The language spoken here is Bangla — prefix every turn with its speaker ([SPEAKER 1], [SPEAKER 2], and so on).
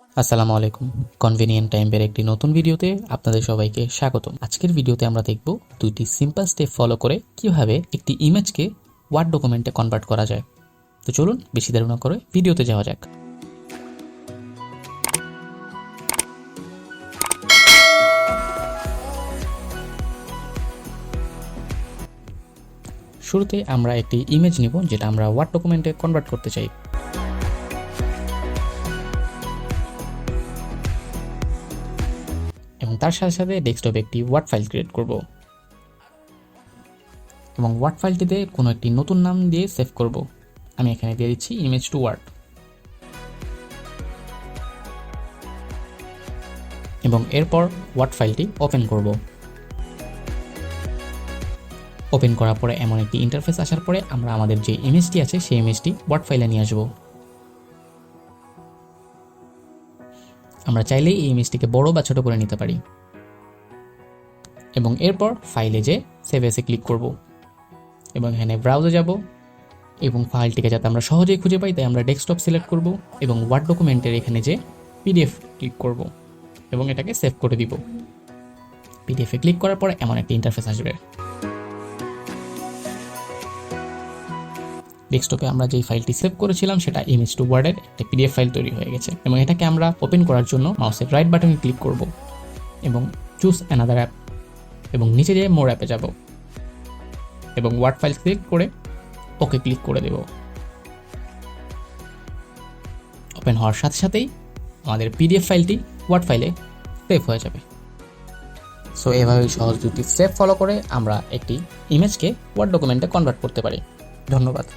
[SPEAKER 1] আসসালামু আলাইকুম। কনভিনিয়েন্ট টাইমের একটি নতুন ভিডিওতে আপনাদের সবাইকে স্বাগতম। আজকের ভিডিওতে আমরা দেখব দুইটি সিম্পল স্টেপ ফলো করে কিভাবে একটি ইমেজকে ওয়ার্ড ডকুমেন্টে কনভার্ট করা যায়। তো চলুন বেশি দেরি না করে ভিডিওতে যাওয়া যাক। শুরুতে আমরা একটি ইমেজ নিব যেটা আমরা ওয়ার্ড ডকুমেন্টে কনভার্ট করতে চাই। এবং তার সাথে সাথে ডেস্কটপে একটি ওয়ার্ড ফাইল ক্রিয়েট করব এবং ওয়ার্ড ফাইলটিতে কোনো একটি নতুন নাম দিয়ে সেভ করব। আমি এখানে দিয়ে দিচ্ছি ইমেজ টু ওয়ার্ড এবং এরপর ওয়ার্ড ফাইলটি ওপেন করব। ওপেন করার পরে এমন একটি ইন্টারফেস আসার পরে আমরা আমাদের যে ইমেজটি আছে সেই ইমেজটি ওয়ার্ড ফাইলে নিয়ে আসব। আমরা চাইলেই এই ইমেজটিকে বড় বা ছোট করে নিতে পারি এবং এরপর ফাইলে যে সেভ এসে ক্লিক করব এবং এখানে ব্রাউজে যাব এবং ফাইলটিকে যাতে আমরা সহজেই খুঁজে পাই তাই আমরা ডেস্কটপ সিলেক্ট করব এবং ওয়ার্ড ডকুমেন্টের এখানে যে পিডিএফ ক্লিক করব এবং এটাকে সেভ করে দিব। পিডিএফে ক্লিক করার পর এমন একটা ইন্টারফেস আসবে। ডেস্কটপে আমরা যেই ফাইলটি সেভ করেছিলাম সেটা ইমেজ টু ওয়ার্ডের একটা পিডিএফ ফাইল তৈরি হয়ে গেছে এবং এটাকে আমরা ওপেন করার জন্য মাউসের রাইট বাটনে ক্লিক করব এবং চুজ অ্যানাদার অ্যাপ এবং নিচে যেয়ে মোর অ্যাপে যাব এবং ওয়ার্ড ফাইল সিলেক্ট করে ওকে ক্লিক করে দেব। ওপেন হওয়ার সাথে সাথেই আমাদের পিডিএফ ফাইলটি ওয়ার্ড ফাইলে সেভ হয়ে যাবে। সো এভাবে সহজ দুটি স্টেপ ফলো করে আমরা একটি ইমেজকে ওয়ার্ড ডকুমেন্টে কনভার্ট করতে পারি। ধন্যবাদ।